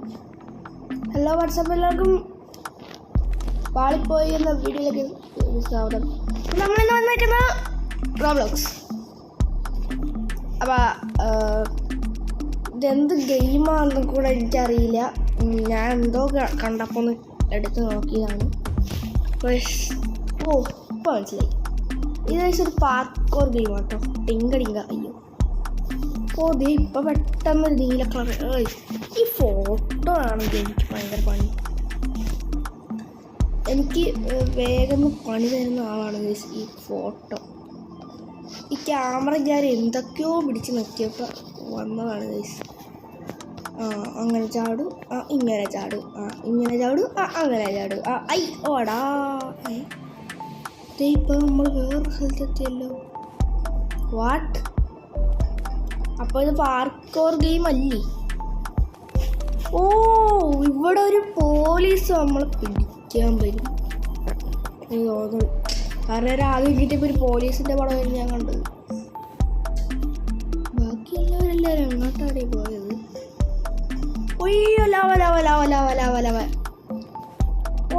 Hello WhatsApp, എല്ലാവർക്കും പാളിപ്പോയി എന്ന വീഡിയോയിലേക്ക് സ്വാഗതം. നമ്മളിന്ന് വന്നിരിക്കുന്നത് റോബ്ലോക്സ്. അപ്പോൾ ഇതെന്ത് ഗെയിമാണെന്നും കൂടെ എനിക്കറിയില്ല. ഞാൻ എന്തോ കണ്ടപ്പോൾ ഒന്ന് എടുത്ത് നോക്കിയതാണ്. ഇപ്പോൾ മനസ്സിലായി. ഇത് ഒരു പാർക്കോർ ഗെയിം കേട്ടോ. ടിങ്ക അയ്യോ. ദേ ഇപ്പോൾ പെട്ടെന്ന് നീല കളർ. ഈ ഫോട്ടോ ആണെങ്കിൽ എനിക്ക് ഭയങ്കര പണി. എനിക്ക് വേഗം പണി തരുന്ന ആളാണ് ഈ ഫോട്ടോ. ഈ ക്യാമറ ഞാൻ എന്തൊക്കെയോ പിടിച്ച് നോക്കിയപ്പോൾ വന്നതാണ് ഗൈസ്. അങ്ങനെ ചാടും, ഇങ്ങനെ ചാടും, ഇങ്ങനെ ചാടും, അങ്ങനെ ചാടും. ഐ ഓടാ. ഇപ്പം നമ്മൾ വേറൊരു സ്ഥലത്തെത്തിയല്ലോ. വാട്ട്? അപ്പോൾ ഇത് പാർക്കോർ ഗെയിം അല്ലേ? ഓ, ഇവിടെ ഒരു പോലീസ് നമ്മളെ പിടിക്കാൻ വരും എനിക്ക് തോന്നുന്നു. കാരണം ആദ്യം കിട്ടിയപ്പോൾ ഒരു പോലീസിൻ്റെ പടമായിരുന്നു ഞാൻ കണ്ടത്. ബാക്കിയുള്ളവരെല്ലാവരും എങ്ങോട്ടാണ് പോയത്? ഒയ്യോ, ലവ.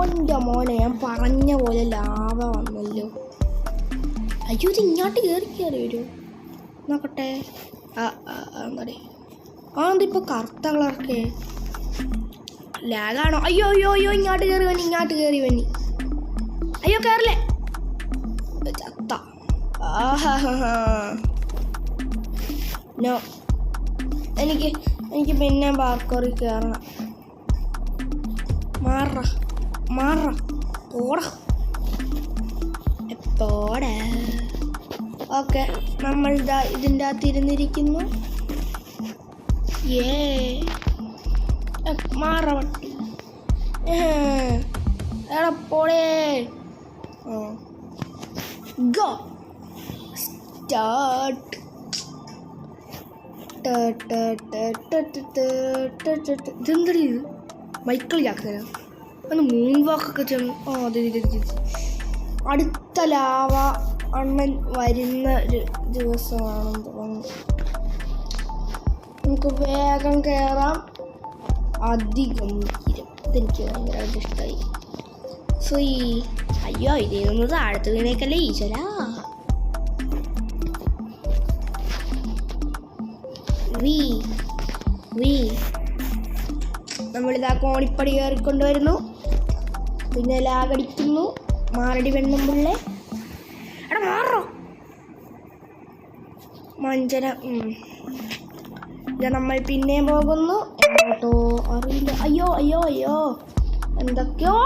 ഒൻ്റെ മോനെ, ഞാൻ പറഞ്ഞ പോലെ ലാവ വന്നല്ലോ. അയ്യോ, ഇത് ഇങ്ങോട്ട് കയറി വരുമോ നോക്കട്ടെ. എന്താ അതിപ്പോൾ കറുത്ത കളറൊക്കെ ലാഗാണോ? അയ്യോ, ഇങ്ങോട്ട് കയറി വന്നി. അയ്യോ, കയറില്ലേ ചത്ത. നോ, എനിക്ക് പിന്നെ പാർക്കോറിൽ കയറണം. മാറ ഓടാ എപ്പോടെ. ഓക്കെ, നമ്മൾ ഇതിൻ്റെ അകത്ത് ഇരുന്നിരിക്കുന്നു. മാറവട്ടി എടപ്പോളേ. Go start. ഇതെന്തടി ഇത്? മൈക്കിൾ ജാക്സനാ? ഒന്ന് മൂൺ വാക്കൊക്കെ ചെന്ന്. അടുത്ത ലാവ അണ്ണൻ വരുന്ന ഒരു ദിവസമാണെന്ന് തോന്നുന്നു. നമുക്ക് വേഗം കയറാം. അധികം ഇതെനിക്ക് ഭയങ്കരമായിട്ട് ഇഷ്ടമായി. അയ്യോ, ഇതൊന്ന് താഴത്ത് വീണേക്കല്ലേ ഈശ്വരാ. നമ്മളിതാ കോണിപ്പടി കയറിക്കൊണ്ടുവരുന്നു. പിന്നെ ലാഗടിക്കുന്നു. മാറടി വെണ്ണം പിള്ളേ. എടാ മാറോ മഞ്ചന. നമ്മൾ പിന്നെയും പോകുന്നു. എങ്ങോട്ടോ അറിയില്ല. അയ്യോ എന്തൊക്കെയോ.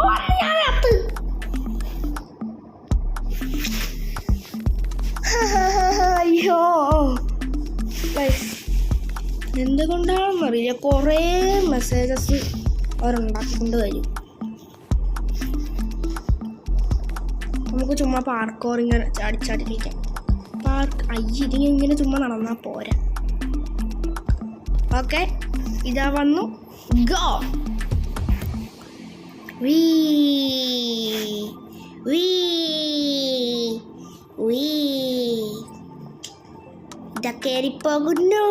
അയ്യോ, എന്തുകൊണ്ടാണെന്നറിയില്ല, കുറേ മെസ്സേജസ് അവരുണ്ടാക്കിക്കൊണ്ട് വരും. നമുക്ക് ചുമ്മാ പാർക്കോർ ഇങ്ങനെ ചാടിച്ചാടിരിക്കാം. ഇതിങ്ങനെ ചുമ്മാ നടന്നാൽ പോരാ. ഓക്കെ, ഇതാ വന്നു. ഗോ. ഇതാ കയറിപ്പോകുന്നു.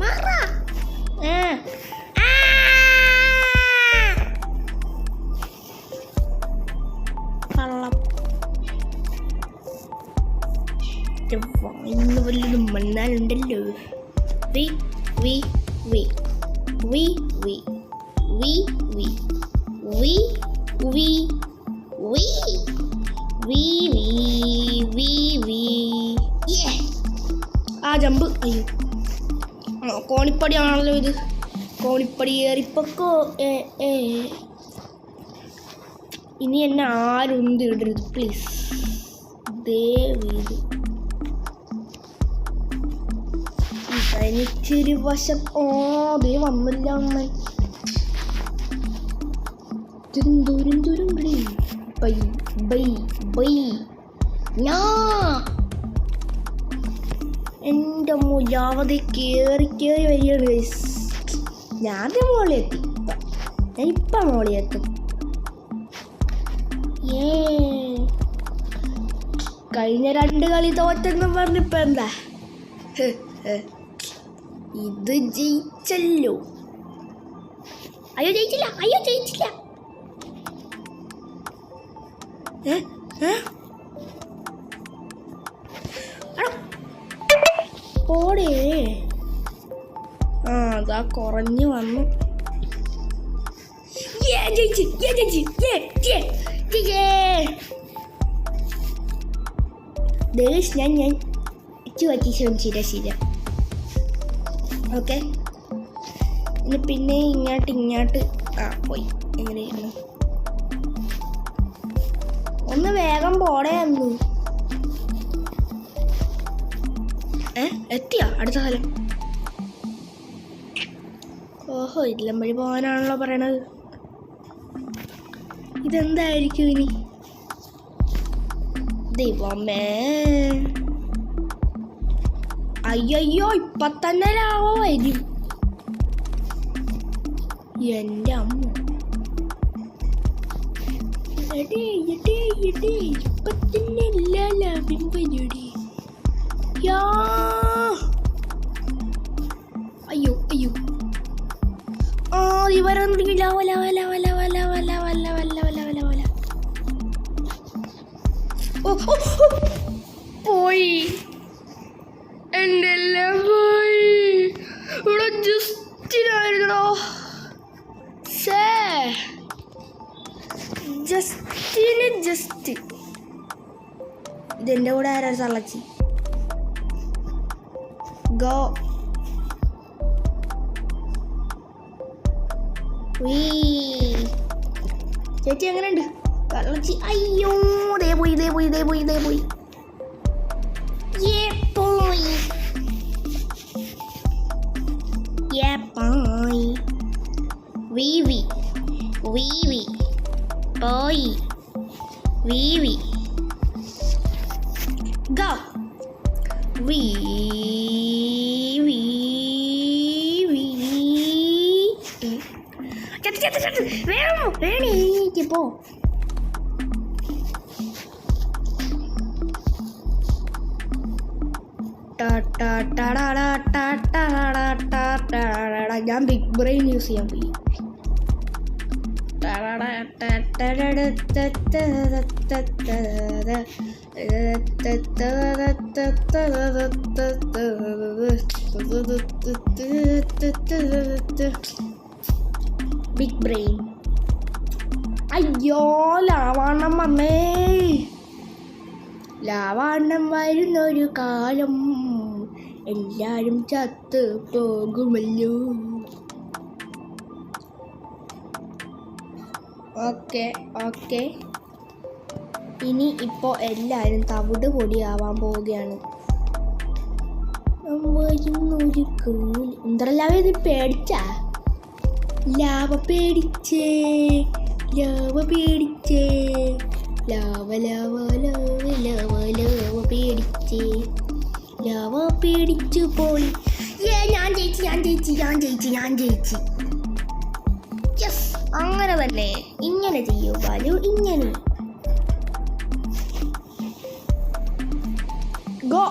മാറ. ഇന്ന് വല്ലതും മണ്ണാലുണ്ടല്ലോ. ജമ്പ്. അയ്യോ, കോണിപ്പടിയാണല്ലോ ഇത്. കോണിപ്പടി കയറിപ്പൊക്കോ. ഇനി എന്നെ ആരും ഇടരുത് പ്ലീസ്. ദയവീത് എനിക്കൊരു വശം. ദേ വന്നില്ല അമ്മ. എൻ്റെ മുലാവതി കയറി വരികയാണ് ഗൈസ്. ഞാൻ മോളിലെത്തി. ഞാൻ ഇപ്പം മോളിലെത്തും. കഴിഞ്ഞ 2 കളി തോറ്റെന്നും പറഞ്ഞിപ്പോൾ എന്താ ഇത് ജയിച്ചല്ലോ. അയ്യോ ജയിച്ചില്ല. ഓടേ. അതാ കുറഞ്ഞു വന്നു. ഞാൻ ശരി. ഓക്കെ, ഇനി പിന്നെ ഇങ്ങോട്ട് പോയി. എങ്ങനെയാണ് ഒന്ന് വേഗം പോടേ അന്ന്. എത്തിയാ അടുത്ത കാലം? ഓഹോ, ഇതിലും വഴി പോകാനാണല്ലോ പറയണത്. ഇതെന്തായിരിക്കും ഇനി? ദൈവമേ, അയ്യോ ഇപ്പൊ തന്നെ രാവോ വരും. എൻ്റെ അമ്മ, ഇപ്പൊ തന്നെ എല്ലാ ലാഭം പരിപാടി. അയ്യോ ഇവരൊന്നില്ല. പോയി, എൻ്റെ എല്ലാം പോയി. ഇവിടെ ജസ്റ്റിനായിരുന്നോ? ജസ്റ്റ് ഇതെൻ്റെ കൂടെ ആരാ തള്ളച്ചി? ഗോ. ചേച്ചി എങ്ങനെയുണ്ട്? തള്ളച്ചി. അയ്യോ ദേ പോയി. പോയി. Go. വേണേക്ക് പോ. ഞാൻ ബിഗ് ബ്രെയിൻ യൂസ് ചെയ്യാൻ പോയി. Big brain. അയ്യോ ലാവാണ്ണം വന്നേ. ലാവാണ്ണം വരുന്നൊരു കാലം എല്ലാരും ചത്ത് പോകുമല്ലോ. ഓക്കെ ഇനി ഇപ്പോ എല്ലാരും തവിട് പൊടിയാവാൻ പോവുകയാണ്. വരുന്നൊരു കാലം. എന്തെല്ലാം ഇത് പേടിച്ചാ? ലാവ പേടിച്ചേ. ലാവ പേടിച്ചു പോയി. ഞാൻ ജയിച്ചു. യെസ്, അങ്ങനെ തന്നെ. ഇങ്ങനെ ചെയ്യൂ ബാലു, ഇങ്ങനെ. ഗോ.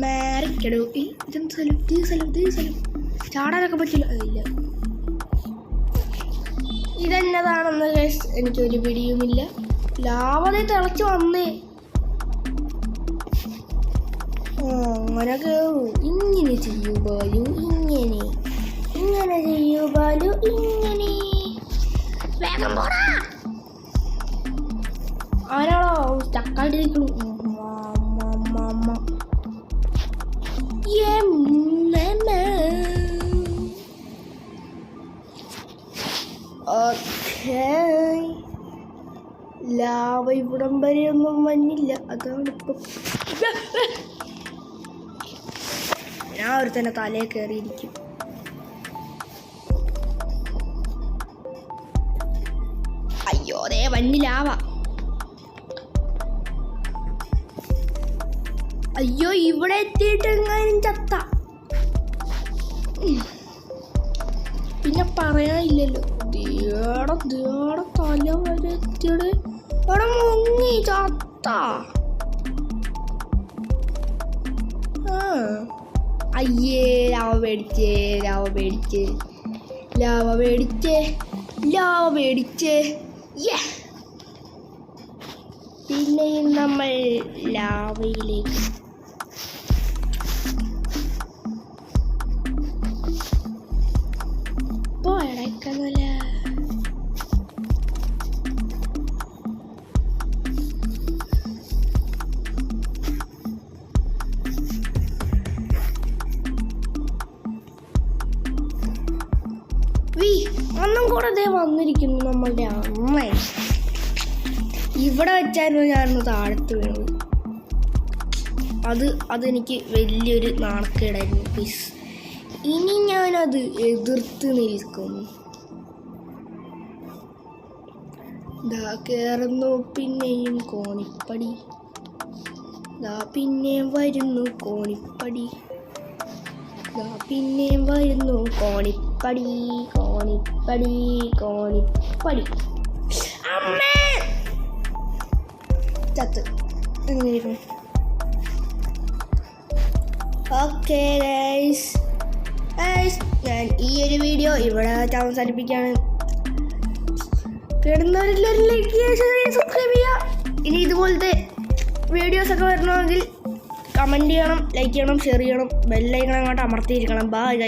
മാറിക്കടോ. ഇതെന്ത് സ്ഥലം? ചാടാനൊക്കെ പറ്റില്ല. ഇല്ല, ഇതെന്നതാണെന്ന് എനിക്കൊരു പിടിയുമില്ല. ലാവതെ തിളച്ചു വന്നേ. അങ്ങനെ കേറൂ. ഇങ്ങനെ ചെയ്യൂ ബാലു, ഇങ്ങനെ ചെയ്യൂ ബാലു, ഇങ്ങനെ. വേഗം പോടാ. ആരാളോ ചക്കാണ്ടിരിക്കുന്നു. ലാവ ഇവിടം വരെയൊന്നും വന്നില്ല. അതാണ് ഇപ്പം ഞാൻ ഒരു തന്നെ തലയെ കയറിയിരിക്കും. അയ്യോ ദേ വന്നിലാവ. അയ്യോ ഇവിടെ എത്തിയിട്ട് എങ്ങാനും ചത്ത പിന്നെ പറയാനില്ലല്ലോ. ദേടെ തല വരെ എത്തിയുടെ ഇവിടെ മുങ്ങി ചത്ത. അയ്യേ ലാവ പേടിച്ചേ പിന്നെയും നമ്മൾ ലാവയിലേക്ക്. പോയടക്കല്ല ഒന്നും കൂടെ ദേ വന്നിരിക്കുന്നു നമ്മളുടെ അമ്മ. ഇവിടെ വെച്ചായിരുന്നു ഞാനൊന്ന് താഴത്ത് വീണത്. അതെനിക്ക് വലിയൊരു നാണക്കേടായിരുന്നു പ്ലീസ്. ഇനി ഞാനത് എതിർത്ത് നിൽക്കും. ദാ കയറുന്നു പിന്നെയും കോണിപ്പടി. ദാ പിന്നെയും വരുന്നു കോണിപ്പടി. അമ്മേ ചത്ത് എങ്ങനെയിരുന്നു. ഓക്കെ ഗൈസ്, ഞാൻ ഈ ഒരു വീഡിയോ ഇവിടെ അവസാനിപ്പിക്കുകയാണ്. കിടന്നവരെല്ലാവരും ലൈക്ക് ചെയ്യുക, സബ്സ്ക്രൈബ് ചെയ്യുക. ഇനി ഇതുപോലത്തെ വീഡിയോസൊക്കെ വരണമെങ്കിൽ കമൻറ്റ് ചെയ്യണം, ലൈക്ക് ചെയ്യണം, ഷെയർ ചെയ്യണം, ബെല്ലൈക്കൺ അങ്ങോട്ട് അമർത്തിയിരിക്കണം. Bye guys.